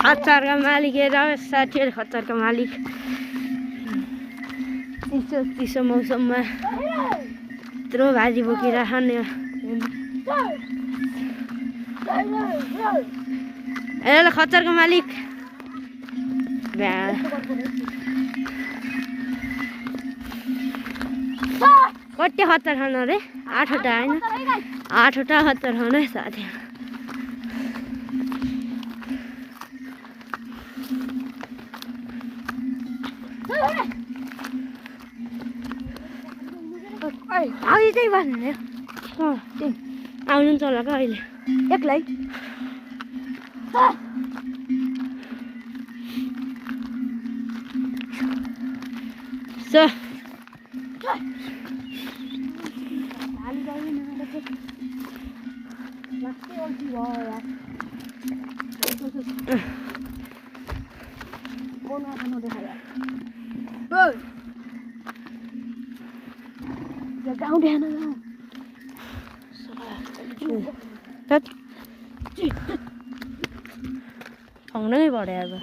खच्चर का मालिक है साथीहरु खच्चर का मालिक चिसो मौसममा यत्रो भाजी बोकेर खाने ए खच्चर का मालिक कति खच्चर खान रे 8 वटा हैन 8 वटा खच्चर खान है साथी अहिले चाहिँ भन्ने आउनु चला का अहिले एक्लै सो 엉덩이 버려야 돼.